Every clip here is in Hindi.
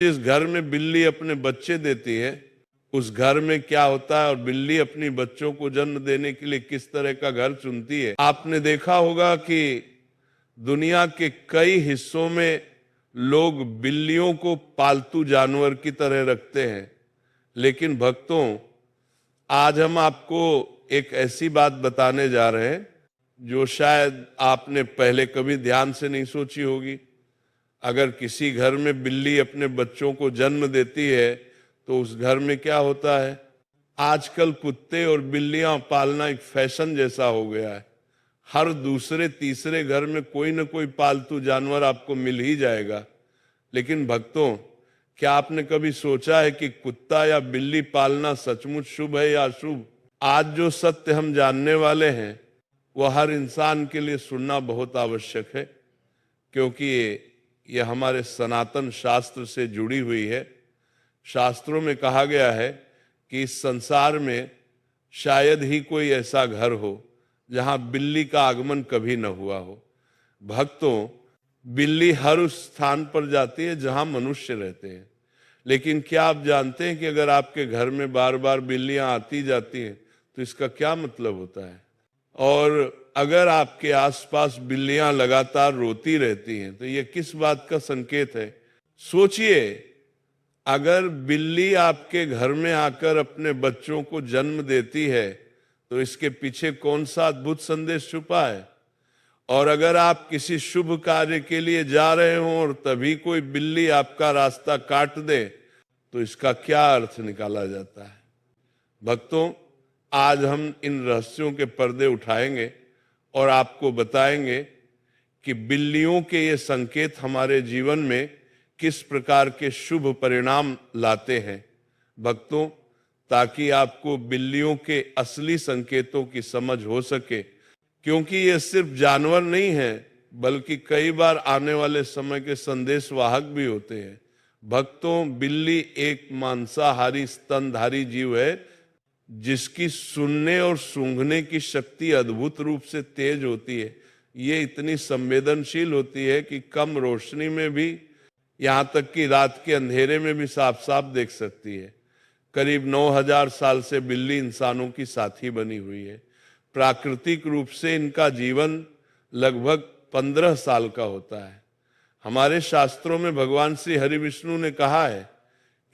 जिस घर में बिल्ली अपने बच्चे देती है उस घर में क्या होता है और बिल्ली अपनी बच्चों को जन्म देने के लिए किस तरह का घर चुनती है। आपने देखा होगा कि दुनिया के कई हिस्सों में लोग बिल्लियों को पालतू जानवर की तरह रखते हैं, लेकिन भक्तों, आज हम आपको एक ऐसी बात बताने जा रहे हैं जो शायद आपने पहले कभी ध्यान से नहीं सोची होगी। अगर किसी घर में बिल्ली अपने बच्चों को जन्म देती है तो उस घर में क्या होता है। आजकल कुत्ते और बिल्लियां पालना एक फैशन जैसा हो गया है। हर दूसरे तीसरे घर में कोई न कोई पालतू जानवर आपको मिल ही जाएगा। लेकिन भक्तों, क्या आपने कभी सोचा है कि कुत्ता या बिल्ली पालना सचमुच शुभ है या अशुभ? आज जो सत्य हम जानने वाले हैं वह हर इंसान के लिए सुनना बहुत आवश्यक है, क्योंकि ये हमारे सनातन शास्त्र से जुड़ी हुई है। शास्त्रों में कहा गया है कि इस संसार में शायद ही कोई ऐसा घर हो जहां बिल्ली का आगमन कभी न हुआ हो। भक्तों, बिल्ली हर उस स्थान पर जाती है जहां मनुष्य रहते हैं, लेकिन क्या आप जानते हैं कि अगर आपके घर में बार बार बिल्लियां आती जाती हैं तो इसका क्या मतलब होता है? और अगर आपके आसपास बिल्लियां लगातार रोती रहती हैं तो ये किस बात का संकेत है? सोचिए, अगर बिल्ली आपके घर में आकर अपने बच्चों को जन्म देती है तो इसके पीछे कौन सा अद्भुत संदेश छुपा है? और अगर आप किसी शुभ कार्य के लिए जा रहे हो और तभी कोई बिल्ली आपका रास्ता काट दे तो इसका क्या अर्थ निकाला जाता है? भक्तों, आज हम इन रहस्यों के पर्दे उठाएंगे और आपको बताएंगे कि बिल्लियों के ये संकेत हमारे जीवन में किस प्रकार के शुभ परिणाम लाते हैं। भक्तों, ताकि आपको बिल्लियों के असली संकेतों की समझ हो सके, क्योंकि ये सिर्फ जानवर नहीं है बल्कि कई बार आने वाले समय के संदेशवाहक भी होते हैं। भक्तों, बिल्ली एक मांसाहारी स्तनधारी जीव है जिसकी सुनने और सूंघने की शक्ति अद्भुत रूप से तेज होती है। ये इतनी संवेदनशील होती है कि कम रोशनी में भी, यहाँ तक कि रात के अंधेरे में भी साफ साफ देख सकती है। करीब 9000 साल से बिल्ली इंसानों की साथी बनी हुई है। प्राकृतिक रूप से इनका जीवन लगभग 15 साल का होता है। हमारे शास्त्रों में भगवान श्री हरि विष्णु ने कहा है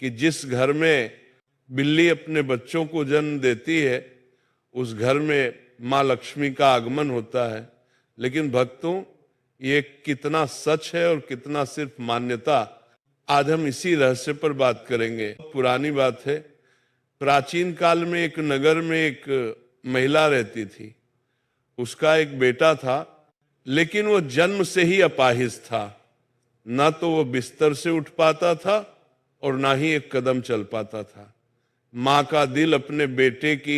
कि जिस घर में बिल्ली अपने बच्चों को जन्म देती है उस घर में माँ लक्ष्मी का आगमन होता है। लेकिन भक्तों, ये कितना सच है और कितना सिर्फ मान्यता, आज हम इसी रहस्य पर बात करेंगे। पुरानी बात है, प्राचीन काल में एक नगर में एक महिला रहती थी। उसका एक बेटा था, लेकिन वो जन्म से ही अपाहिज था। ना तो वो बिस्तर से उठ पाता था और ना ही एक कदम चल पाता था। माँ का दिल अपने बेटे की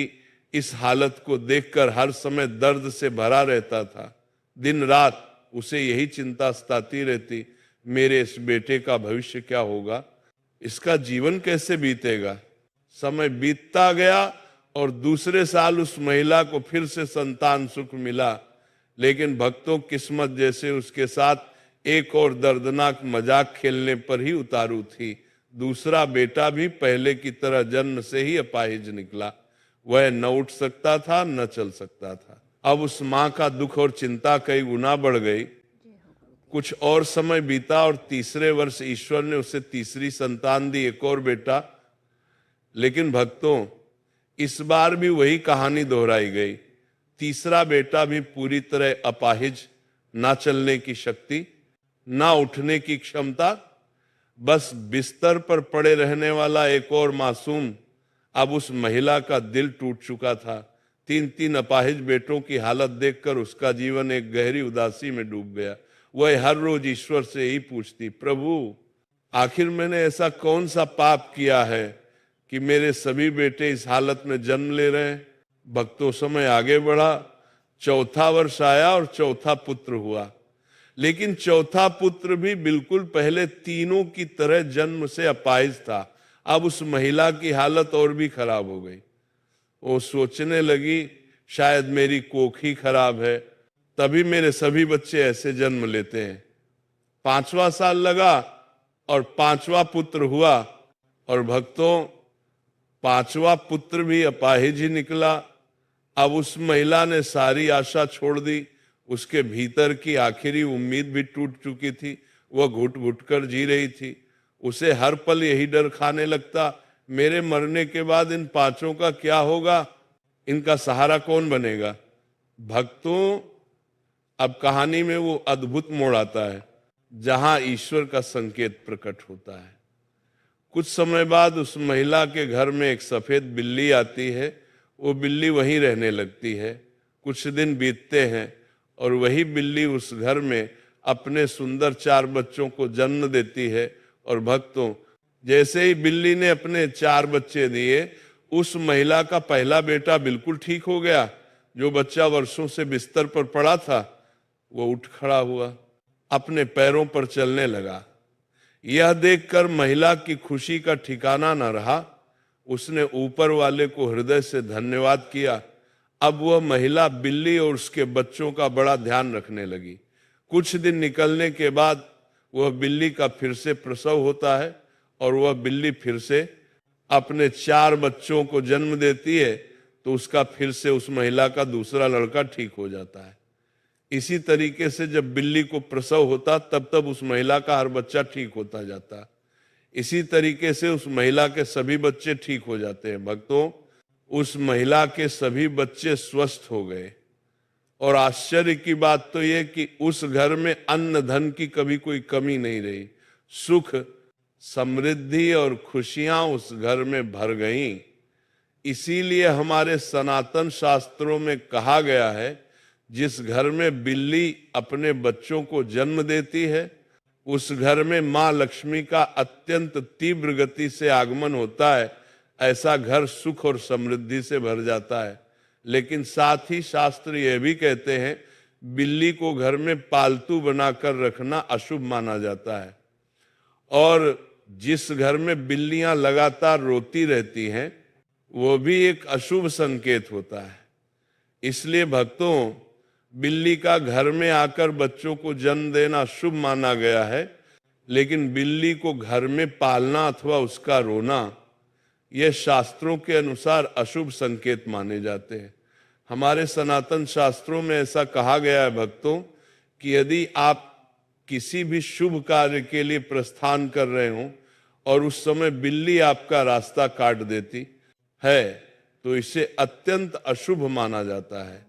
इस हालत को देखकर हर समय दर्द से भरा रहता था। दिन रात उसे यही चिंता सताती रहती, मेरे इस बेटे का भविष्य क्या होगा, इसका जीवन कैसे बीतेगा। समय बीतता गया और दूसरे साल उस महिला को फिर से संतान सुख मिला। लेकिन भक्तों, किस्मत जैसे उसके साथ एक और दर्दनाक मजाक खेलने पर ही उतारू थी। दूसरा बेटा भी पहले की तरह जन्म से ही अपाहिज निकला। वह न उठ सकता था न चल सकता था। अब उस माँ का दुख और चिंता कई गुना बढ़ गई। कुछ और समय बीता और तीसरे वर्ष ईश्वर ने उसे तीसरी संतान दी, एक और बेटा। लेकिन भक्तों, इस बार भी वही कहानी दोहराई गई। तीसरा बेटा भी पूरी तरह अपाहिज, ना चलने की शक्ति, ना उठने की क्षमता, बस बिस्तर पर पड़े रहने वाला एक और मासूम। अब उस महिला का दिल टूट चुका था। 3 अपाहिज बेटों की हालत देखकर उसका जीवन एक गहरी उदासी में डूब गया। वह हर रोज ईश्वर से यही पूछती, प्रभु, आखिर मैंने ऐसा कौन सा पाप किया है कि मेरे सभी बेटे इस हालत में जन्म ले रहे हैं। भक्तों, समय आगे बढ़ा, चौथा वर्ष आया और चौथा पुत्र हुआ। लेकिन चौथा पुत्र भी बिल्कुल पहले तीनों की तरह जन्म से अपाहिज था। अब उस महिला की हालत और भी खराब हो गई। वो सोचने लगी, शायद मेरी कोख ही खराब है, तभी मेरे सभी बच्चे ऐसे जन्म लेते हैं। 5वां साल लगा और पांचवा पुत्र हुआ, और भक्तों पांचवा पुत्र भी अपाहिज ही निकला। अब उस महिला ने सारी आशा छोड़ दी, उसके भीतर की आखिरी उम्मीद भी टूट चुकी थी, वह घुट घुट कर जी रही थी। उसे हर पल यही डर खाने लगता, मेरे मरने के बाद इन पांचों का क्या होगा, इनका सहारा कौन बनेगा। भक्तों अब कहानी में वो अद्भुत मोड़ आता है जहां ईश्वर का संकेत प्रकट होता है। कुछ समय बाद उस महिला के घर में एक सफेद बिल्ली आती है। वो बिल्ली वहीं रहने लगती है। कुछ दिन बीतते हैं और वही बिल्ली उस घर में अपने सुंदर 4 बच्चों को जन्म देती है। और भक्तों जैसे ही बिल्ली ने अपने 4 बच्चे दिए, उस महिला का पहला बेटा बिल्कुल ठीक हो गया। जो बच्चा वर्षों से बिस्तर पर पड़ा था वो उठ खड़ा हुआ, अपने पैरों पर चलने लगा। यह देखकर महिला की खुशी का ठिकाना न रहा। उसने ऊपर वाले को हृदय से धन्यवाद किया। अब वह महिला बिल्ली और उसके बच्चों का बड़ा ध्यान रखने लगी। कुछ दिन निकलने के बाद वह बिल्ली का फिर से प्रसव होता है और वह बिल्ली फिर से अपने 4 बच्चों को जन्म देती है। तो उसका फिर से उस महिला का दूसरा लड़का ठीक हो जाता है। इसी तरीके से जब बिल्ली को प्रसव होता तब तब उस महिला का हर बच्चा ठीक होता जाता। इसी तरीके से उस महिला के सभी बच्चे ठीक हो जाते हैं। भक्तों उस महिला के सभी बच्चे स्वस्थ हो गए। और आश्चर्य की बात तो यह कि उस घर में अन्न धन की कभी कोई कमी नहीं रही। सुख समृद्धि और खुशियां उस घर में भर गईं। इसीलिए हमारे सनातन शास्त्रों में कहा गया है, जिस घर में बिल्ली अपने बच्चों को जन्म देती है उस घर में मां लक्ष्मी का अत्यंत तीव्र गति से आगमन होता है। ऐसा घर सुख और समृद्धि से भर जाता है। लेकिन साथ ही शास्त्र यह भी कहते हैं बिल्ली को घर में पालतू बनाकर रखना अशुभ माना जाता है। और जिस घर में बिल्लियां लगातार रोती रहती हैं वो भी एक अशुभ संकेत होता है। इसलिए भक्तों बिल्ली का घर में आकर बच्चों को जन्म देना शुभ माना गया है, लेकिन बिल्ली को घर में पालना अथवा उसका रोना यह शास्त्रों के अनुसार अशुभ संकेत माने जाते हैं। हमारे सनातन शास्त्रों में ऐसा कहा गया है भक्तों कि यदि आप किसी भी शुभ कार्य के लिए प्रस्थान कर रहे हो और उस समय बिल्ली आपका रास्ता काट देती है तो इसे अत्यंत अशुभ माना जाता है।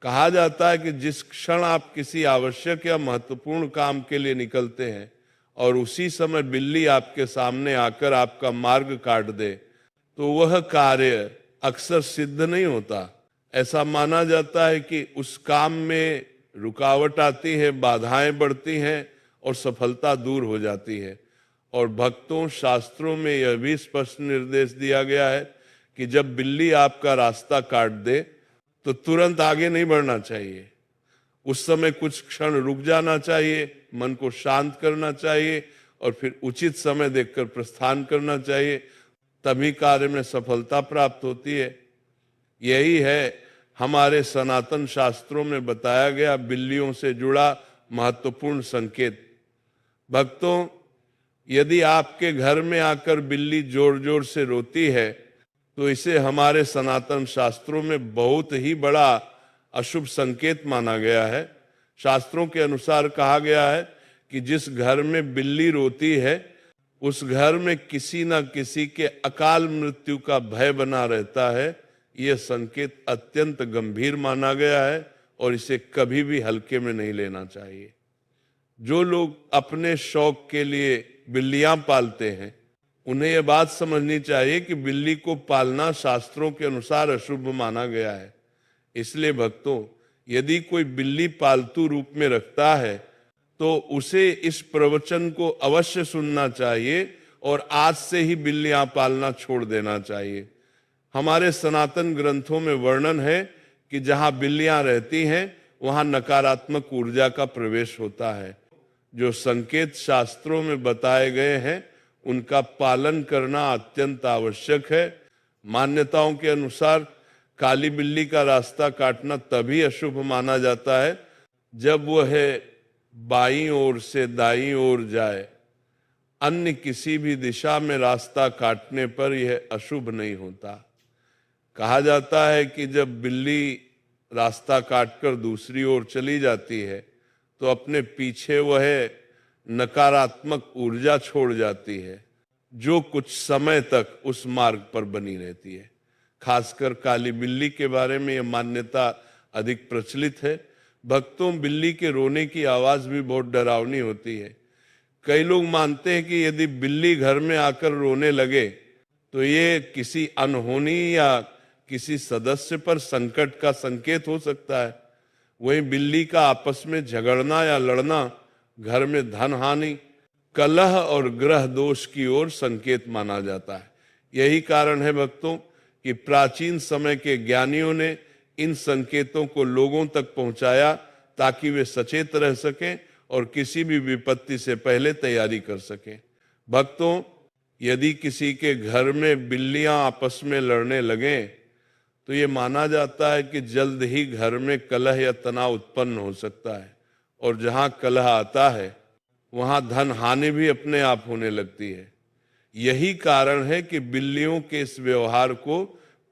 कहा जाता है कि जिस क्षण आप किसी आवश्यक या महत्वपूर्ण काम के लिए निकलते हैं और उसी समय बिल्ली आपके सामने आकर आपका मार्ग काट दे तो वह कार्य अक्सर सिद्ध नहीं होता। ऐसा माना जाता है कि उस काम में रुकावट आती है, बाधाएं बढ़ती हैं और सफलता दूर हो जाती है। और भक्तों शास्त्रों में यह भी स्पष्ट निर्देश दिया गया है कि जब बिल्ली आपका रास्ता काट दे तो तुरंत आगे नहीं बढ़ना चाहिए। उस समय कुछ क्षण रुक जाना चाहिए, मन को शांत करना चाहिए और फिर उचित समय देखकर प्रस्थान करना चाहिए। तभी कार्य में सफलता प्राप्त होती है। यही है हमारे सनातन शास्त्रों में बताया गया बिल्लियों से जुड़ा महत्वपूर्ण संकेत। भक्तों यदि आपके घर में आकर बिल्ली जोर जोर से रोती है तो इसे हमारे सनातन शास्त्रों में बहुत ही बड़ा अशुभ संकेत माना गया है। शास्त्रों के अनुसार कहा गया है कि जिस घर में बिल्ली रोती है उस घर में किसी न किसी के अकाल मृत्यु का भय बना रहता है। यह संकेत अत्यंत गंभीर माना गया है और इसे कभी भी हल्के में नहीं लेना चाहिए। जो लोग अपने शौक के लिए बिल्लियां पालते हैं उन्हें यह बात समझनी चाहिए कि बिल्ली को पालना शास्त्रों के अनुसार अशुभ माना गया है। इसलिए भक्तों यदि कोई बिल्ली पालतू रूप में रखता है तो उसे इस प्रवचन को अवश्य सुनना चाहिए और आज से ही बिल्लियां पालना छोड़ देना चाहिए। हमारे सनातन ग्रंथों में वर्णन है कि जहां बिल्लियां रहती हैं वहां नकारात्मक ऊर्जा का प्रवेश होता है। जो संकेत शास्त्रों में बताए गए हैं उनका पालन करना अत्यंत आवश्यक है। मान्यताओं के अनुसार काली बिल्ली का रास्ता काटना तभी अशुभ माना जाता है जब वह बाईं ओर से दाईं ओर जाए, अन्य किसी भी दिशा में रास्ता काटने पर यह अशुभ नहीं होता। कहा जाता है कि जब बिल्ली रास्ता काटकर दूसरी ओर चली जाती है तो अपने पीछे वह नकारात्मक ऊर्जा छोड़ जाती है जो कुछ समय तक उस मार्ग पर बनी रहती है। खासकर काली बिल्ली के बारे में यह मान्यता अधिक प्रचलित है। भक्तों, बिल्ली के रोने की आवाज भी बहुत डरावनी होती है। कई लोग मानते हैं कि यदि बिल्ली घर में आकर रोने लगे तो ये किसी अनहोनी या किसी सदस्य पर संकट का संकेत हो सकता है। वहीं बिल्ली का आपस में झगड़ना या लड़ना घर में धन हानि, कलह और ग्रह दोष की ओर संकेत माना जाता है। यही कारण है भक्तों कि प्राचीन समय के ज्ञानियों ने इन संकेतों को लोगों तक पहुंचाया ताकि वे सचेत रह सकें और किसी भी विपत्ति से पहले तैयारी कर सकें। भक्तों, यदि किसी के घर में बिल्लियां आपस में लड़ने लगें तो ये माना जाता है कि जल्द ही घर में कलह या तनाव उत्पन्न हो सकता है, और जहां कलह आता है वहां धन हानि भी अपने आप होने लगती है। यही कारण है कि बिल्लियों के इस व्यवहार को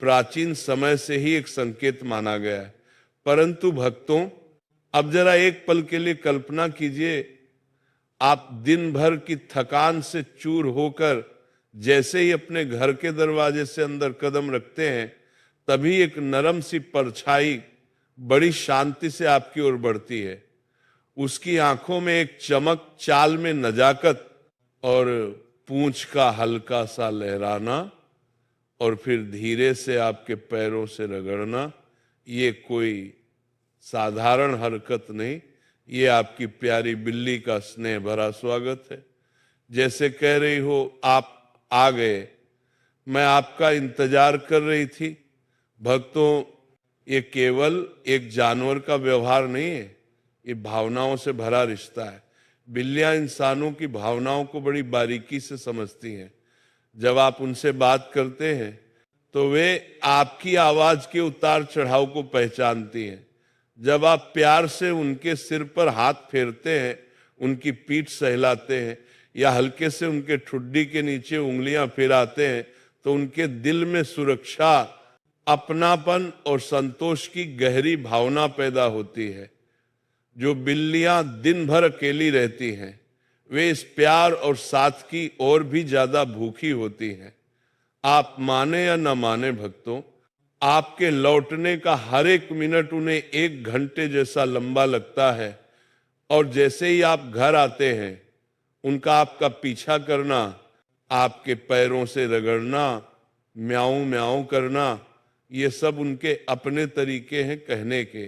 प्राचीन समय से ही एक संकेत माना गया है। परंतु भक्तों, अब जरा एक पल के लिए कल्पना कीजिए, आप दिन भर की थकान से चूर होकर जैसे ही अपने घर के दरवाजे से अंदर कदम रखते हैं तभी एक नरम सी परछाई बड़ी शांति से आपकी ओर बढ़ती है। उसकी आंखों में एक चमक, चाल में नजाकत और पूंछ का हल्का सा लहराना और फिर धीरे से आपके पैरों से रगड़ना, ये कोई साधारण हरकत नहीं, ये आपकी प्यारी बिल्ली का स्नेह भरा स्वागत है। जैसे कह रही हो, आप आ गए, मैं आपका इंतजार कर रही थी। भक्तों, ये केवल एक जानवर का व्यवहार नहीं है, ये भावनाओं से भरा रिश्ता है। बिल्लियां इंसानों की भावनाओं को बड़ी बारीकी से समझती हैं। जब आप उनसे बात करते हैं तो वे आपकी आवाज के उतार चढ़ाव को पहचानती हैं। जब आप प्यार से उनके सिर पर हाथ फेरते हैं, उनकी पीठ सहलाते हैं या हल्के से उनके ठुड्डी के नीचे उंगलियां फिराते हैं तो उनके दिल में सुरक्षा, अपनापन और संतोष की गहरी भावना पैदा होती है। जो बिल्लियां दिन भर अकेली रहती हैं वे इस प्यार और साथ की और भी ज्यादा भूखी होती हैं। आप माने या न माने भक्तों, आपके लौटने का हर एक मिनट उन्हें 1 घंटे जैसा लंबा लगता है, और जैसे ही आप घर आते हैं उनका आपका पीछा करना, आपके पैरों से रगड़ना, म्याऊं म्याऊं करना, ये सब उनके अपने तरीके हैं कहने के।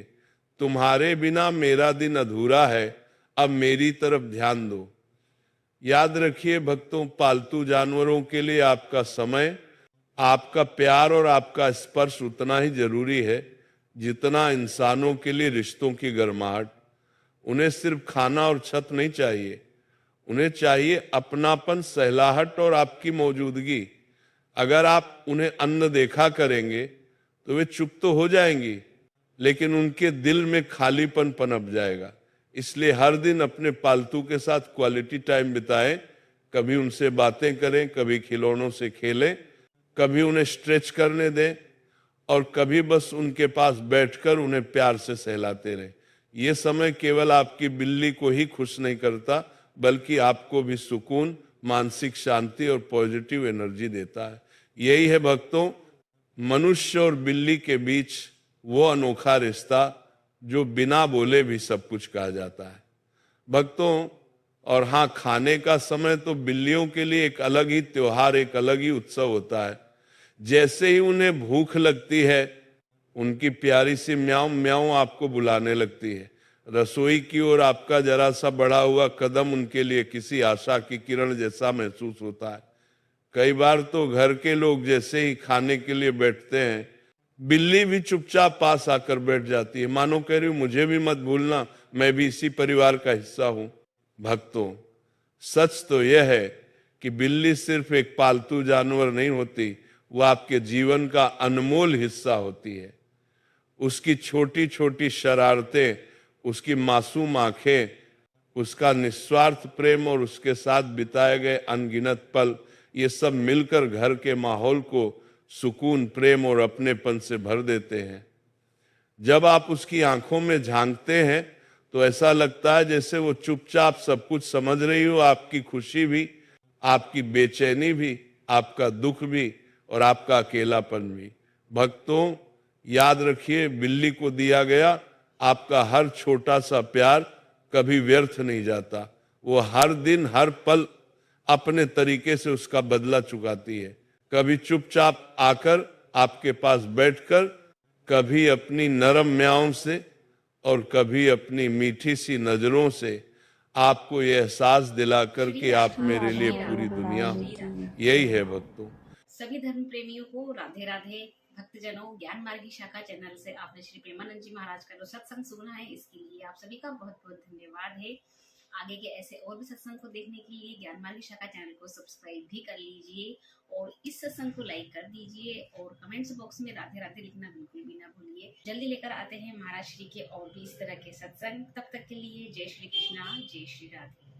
तुम्हारे बिना मेरा दिन अधूरा है, अब मेरी तरफ ध्यान दो। याद रखिए भक्तों, पालतू जानवरों के लिए आपका समय, आपका प्यार और आपका स्पर्श उतना ही जरूरी है जितना इंसानों के लिए रिश्तों की गर्माहट। उन्हें सिर्फ खाना और छत नहीं चाहिए, उन्हें चाहिए अपनापन, सहलाहट और आपकी मौजूदगी। अगर आप उन्हें अन्न देखा करेंगे तो वे चुप तो हो जाएंगी, लेकिन उनके दिल में खालीपन पनप जाएगा। इसलिए हर दिन अपने पालतू के साथ क्वालिटी टाइम बिताएं। कभी उनसे बातें करें, कभी खिलौनों से खेलें, कभी उन्हें स्ट्रेच करने दें और कभी बस उनके पास बैठकर उन्हें प्यार से सहलाते रहें। ये समय केवल आपकी बिल्ली को ही खुश नहीं करता, बल्कि आपको भी सुकून, मानसिक शांति और पॉजिटिव एनर्जी देता है। यही है भक्तों, मनुष्य और बिल्ली के बीच वो अनोखा रिश्ता जो बिना बोले भी सब कुछ कहा जाता है भक्तों। और हाँ, खाने का समय तो बिल्लियों के लिए एक अलग ही त्योहार, एक अलग ही उत्सव होता है। जैसे ही उन्हें भूख लगती है, उनकी प्यारी सी म्याऊं म्याऊं आपको बुलाने लगती है। रसोई की ओर आपका जरा सा बढ़ा हुआ कदम उनके लिए किसी आशा की किरण जैसा महसूस होता है। कई बार तो घर के लोग जैसे ही खाने के लिए बैठते हैं, बिल्ली भी चुपचाप पास आकर बैठ जाती है, मानो कह रही हूं मुझे भी मत भूलना, मैं भी इसी परिवार का हिस्सा हूं। भक्तों, सच तो यह है कि बिल्ली सिर्फ एक पालतू जानवर नहीं होती, वो आपके जीवन का अनमोल हिस्सा होती है। उसकी छोटी छोटी शरारतें, उसकी मासूम आंखें उसका निस्वार्थ प्रेम और उसके साथ बिताए गए अनगिनत पल, ये सब मिलकर घर के माहौल को सुकून, प्रेम और अपनेपन से भर देते हैं। जब आप उसकी आंखों में झांकते हैं तो ऐसा लगता है जैसे वो चुपचाप सब कुछ समझ रही हो, आपकी खुशी भी, आपकी बेचैनी भी, आपका दुख भी और आपका अकेलापन भी। भक्तों, याद रखिए, बिल्ली को दिया गया आपका हर छोटा सा प्यार कभी व्यर्थ नहीं जाता। वो हर दिन हर पल अपने तरीके से उसका बदला चुकाती है। कभी चुपचाप आकर आपके पास बैठकर, कभी अपनी नरम म्याऊं से और कभी अपनी मीठी सी नजरों से आपको ये एहसास दिलाकर कि आप मेरे लिए पूरी दुनिया हो। यही है भक्तों। सभी धर्म प्रेमियों को राधे राधे। भक्तजनों, ज्ञान मार्गी शाखा चैनल से आपने श्री प्रेमानंद जी महाराज का जो सत्संग सुना है, इसके लिए आप सभी का बहुत बहुत धन्यवाद है। आगे के ऐसे और भी सत्संग को देखने के लिए ज्ञान मार्गी शाखा चैनल को सब्सक्राइब भी कर लीजिए और इस सत्संग को लाइक कर दीजिए और कमेंट्स बॉक्स में राधे राधे लिखना बिल्कुल भी ना भूलिए। जल्दी लेकर आते हैं महाराज श्री के और भी इस तरह के सत्संग। तब तक के लिए जय श्री कृष्णा, जय श्री राधे।